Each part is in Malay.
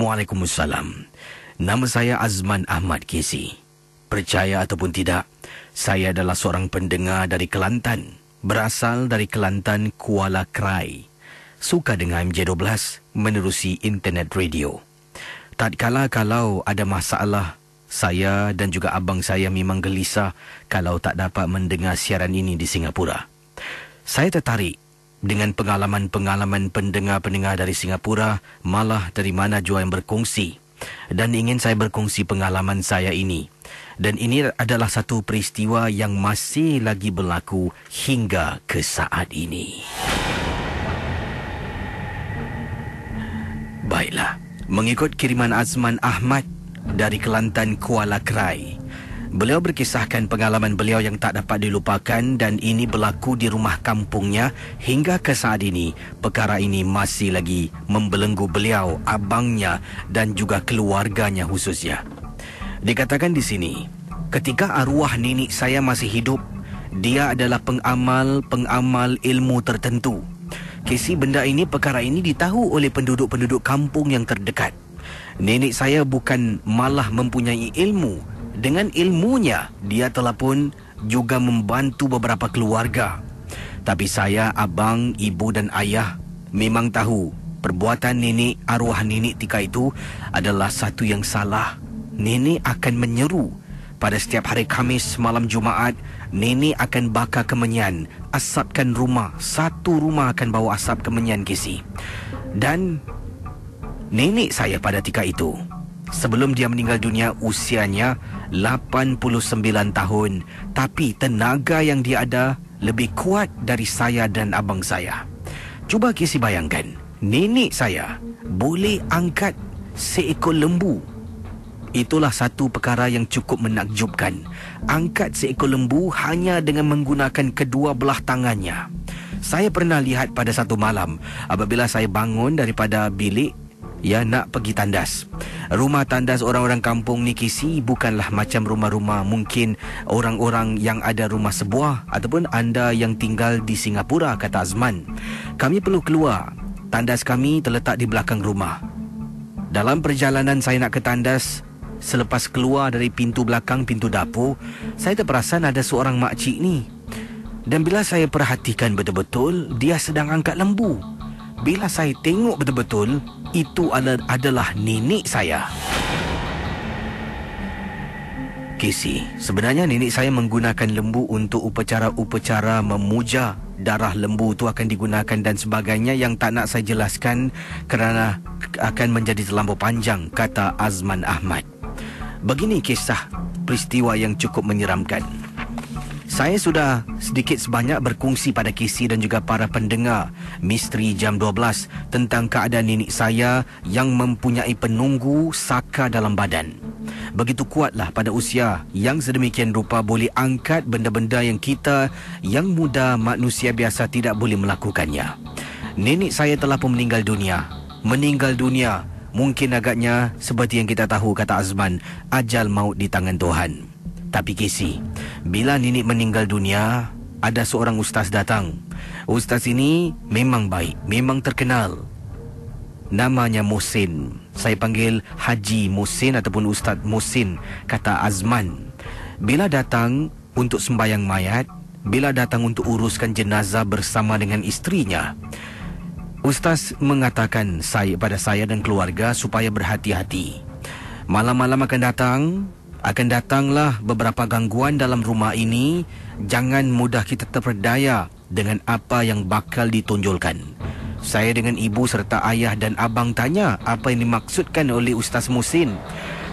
Waalaikumsalam. Nama saya Azman Ahmad KC. Percaya ataupun tidak, saya adalah seorang pendengar dari Kelantan. Berasal dari Kelantan, Kuala Krai. Suka dengan MJ12 menerusi internet radio. Tatkala kalau ada masalah, saya dan juga abang saya memang gelisah kalau tak dapat mendengar siaran ini di Singapura. Saya tertarik dengan pengalaman-pengalaman pendengar-pendengar dari Singapura, malah dari mana jua yang berkongsi. Dan ingin saya berkongsi pengalaman saya ini. Dan ini adalah satu peristiwa yang masih lagi berlaku hingga ke saat ini. Baiklah, mengikut kiriman Azman Ahmad dari Kelantan, Kuala Krai. Beliau berkisahkan pengalaman beliau yang tak dapat dilupakan dan ini berlaku di rumah kampungnya hingga ke saat ini. Perkara ini masih lagi membelenggu beliau, abangnya dan juga keluarganya khususnya. Dikatakan di sini, ketika arwah nenek saya masih hidup, dia adalah pengamal ilmu tertentu. Perkara ini ditahu oleh penduduk-penduduk kampung yang terdekat. Nenek saya bukan malah mempunyai ilmu. Dengan ilmunya, dia telah pun juga membantu beberapa keluarga. Tapi saya, abang, ibu dan ayah memang tahu perbuatan nenek, arwah nenek tika itu adalah satu yang salah. Nenek akan menyeru pada setiap hari Khamis malam Jumaat, nenek akan bakar kemenyan, asapkan rumah. Satu rumah akan bawa asap kemenyan KC. Dan nenek saya pada tika itu, sebelum dia meninggal dunia, usianya 89 tahun. Tapi tenaga yang dia ada lebih kuat dari saya dan abang saya. Cuba KC bayangkan, nenek saya boleh angkat seekor lembu. Itulah satu perkara yang cukup menakjubkan. Angkat seekor lembu hanya dengan menggunakan kedua belah tangannya. Saya pernah lihat pada satu malam, apabila saya bangun daripada bilik, nak pergi tandas. Rumah tandas orang-orang kampung ni KC bukanlah macam rumah-rumah mungkin orang-orang yang ada rumah sebuah ataupun anda yang tinggal di Singapura, kata Azman. Kami perlu keluar. Tandas kami terletak di belakang rumah. Dalam perjalanan saya nak ke tandas, selepas keluar dari pintu belakang, pintu dapur, saya terperasan ada seorang makcik ni. Dan bila saya perhatikan betul-betul, dia sedang angkat lembu. Bila saya tengok betul-betul, itu adalah nenek saya. KC, sebenarnya nenek saya menggunakan lembu untuk upacara-upacara memuja. Darah lembu itu akan digunakan dan sebagainya yang tak nak saya jelaskan kerana akan menjadi terlampau panjang, kata Azman Ahmad. Begini kisah peristiwa yang cukup menyeramkan. Saya sudah sedikit sebanyak berkongsi pada KC dan juga para pendengar Misteri Jam 12 tentang keadaan nenek saya yang mempunyai penunggu saka dalam badan. Begitu kuatlah pada usia yang sedemikian rupa boleh angkat benda-benda yang kita yang muda manusia biasa tidak boleh melakukannya. Nenek saya telah pun meninggal dunia. Mungkin agaknya seperti yang kita tahu, kata Azman, ajal maut di tangan Tuhan. Tapi KC, bila nenek meninggal dunia, ada seorang ustaz datang. Ustaz ini memang baik, memang terkenal. Namanya Muhsin. Saya panggil Haji Muhsin ataupun Ustaz Muhsin, kata Azman. Bila datang untuk sembahyang mayat, bila datang untuk uruskan jenazah bersama dengan isterinya, ustaz mengatakan pada saya dan keluarga supaya berhati-hati. Malam-malam akan datanglah beberapa gangguan dalam rumah ini. Jangan mudah kita terpedaya dengan apa yang bakal ditonjolkan. Saya dengan ibu serta ayah dan abang tanya apa yang dimaksudkan oleh Ustaz Muhsin.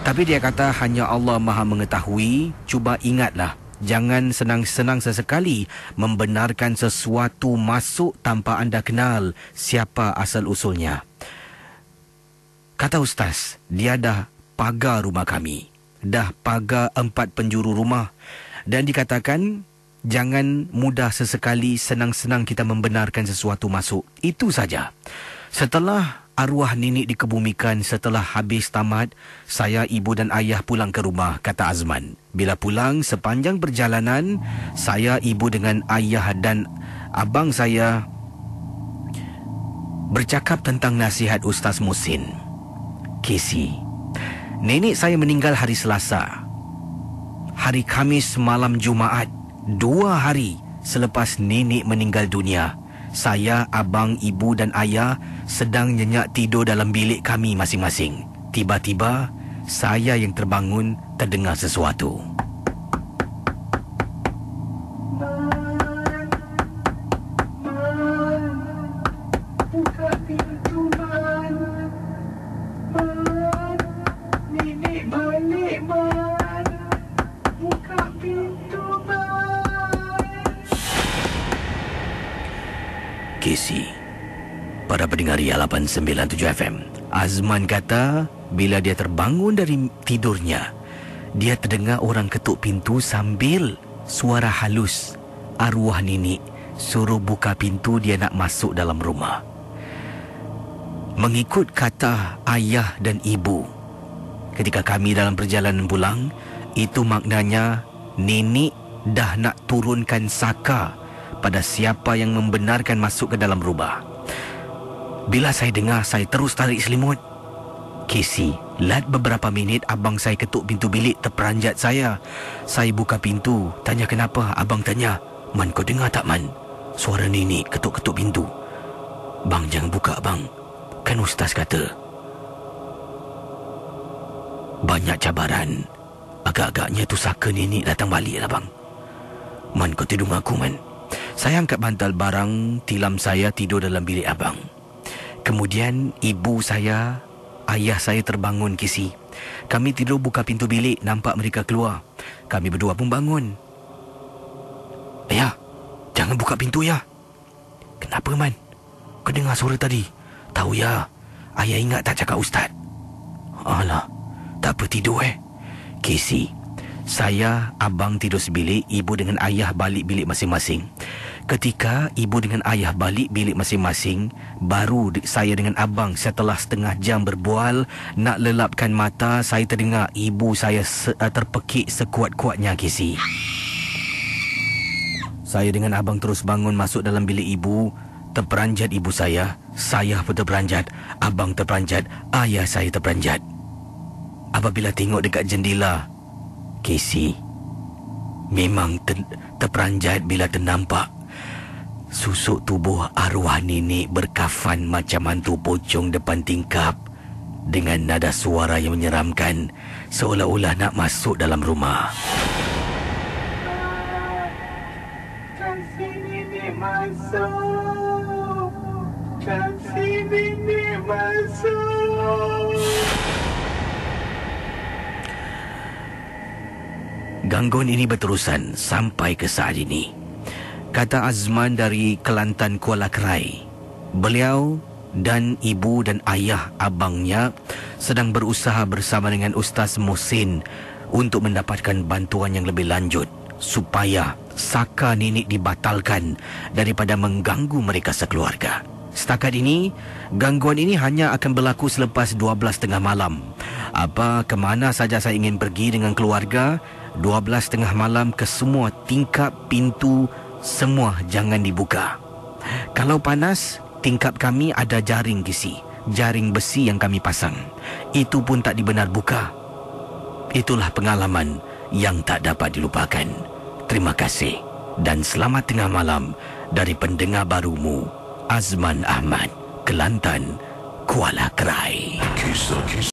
Tapi dia kata hanya Allah Maha mengetahui. Cuba ingatlah, jangan senang-senang sesekali membenarkan sesuatu masuk tanpa anda kenal siapa asal-usulnya. Kata ustaz, dia dah pagar rumah kami. Dah pagar 4 penjuru rumah. Dan dikatakan jangan mudah sesekali senang-senang kita membenarkan sesuatu masuk. Itu saja. Setelah arwah nenek dikebumikan, setelah habis tamat, saya, ibu dan ayah pulang ke rumah, kata Azman. Bila pulang, sepanjang perjalanan, saya, ibu dengan ayah dan abang saya bercakap tentang nasihat Ustaz Muhsin. Casey, nenek saya meninggal hari Selasa. Hari Khamis malam Jumaat, 2 hari selepas nenek meninggal dunia, saya, abang, ibu dan ayah sedang nyenyak tidur dalam bilik kami masing-masing. Tiba-tiba, saya yang terbangun terdengar sesuatu. Buka pintu, Man. Man, nenek balik, Man. Buka pintu, Man. Casey, para pendengar Ria 897 FM, Azman kata bila dia terbangun dari tidurnya, dia terdengar orang ketuk pintu sambil suara halus arwah nenek suruh buka pintu dia nak masuk dalam rumah. Mengikut kata ayah dan ibu, ketika kami dalam perjalanan pulang, itu maknanya nenek dah nak turunkan saka pada siapa yang membenarkan masuk ke dalam rumah. Bila saya dengar, saya terus tarik selimut. Casey, lat beberapa minit abang saya ketuk pintu bilik terperanjat saya. Saya buka pintu, tanya kenapa. Abang tanya, Man, kau dengar tak, Man? Suara nenek ketuk-ketuk pintu. Bang, jangan buka, bang. Kan ustaz kata banyak cabaran. Agak-agaknya tu saka nenek datang balik lah, bang. Man, kau tidur dengan aku, Man. Saya angkat bantal barang tilam saya tidur dalam bilik abang. Kemudian ibu saya, ayah saya terbangun, Casey. Kami tidur buka pintu bilik, nampak mereka keluar. Kami berdua pun bangun. Ayah, jangan buka pintu, ya. Kenapa, Man? Kau dengar suara tadi? Tahu, ya. Ayah ingat tak cakap ustaz? Alah, tak apa tidur, Casey, saya, abang tidur sebilik, ibu dengan ayah balik bilik masing-masing. Ketika ibu dengan ayah balik bilik masing-masing, baru saya dengan abang setelah setengah jam berbual, nak lelapkan mata, saya terdengar ibu saya terpekik sekuat-kuatnya, Casey. Saya dengan abang terus bangun masuk dalam bilik ibu. Terperanjat ibu saya pun terperanjat, abang terperanjat, ayah saya terperanjat. Apabila tengok dekat jendela, Casey, memang terperanjat bila ternampak susuk tubuh arwah nenek berkafan macam hantu pocong depan tingkap dengan nada suara yang menyeramkan, seolah-olah nak masuk dalam rumah. Kasih nenek masuk. Kasih nenek masuk. Gangguan ini berterusan sampai ke saat ini. Kata Azman dari Kelantan Kuala Krai, beliau dan ibu dan ayah abangnya sedang berusaha bersama dengan Ustaz Muhsin untuk mendapatkan bantuan yang lebih lanjut supaya saka nenek dibatalkan daripada mengganggu mereka sekeluarga. Setakat ini, gangguan ini hanya akan berlaku selepas 12.30 malam. Ke mana saja saya ingin pergi dengan keluarga, 12.30 malam ke semua tingkap pintu semua jangan dibuka. Kalau panas, tingkap kami ada jaring gisi, jaring besi yang kami pasang. Itu pun tak dibenar buka. Itulah pengalaman yang tak dapat dilupakan. Terima kasih dan selamat tengah malam dari pendengar barumu, Azman Ahmad, Kelantan, Kuala Krai.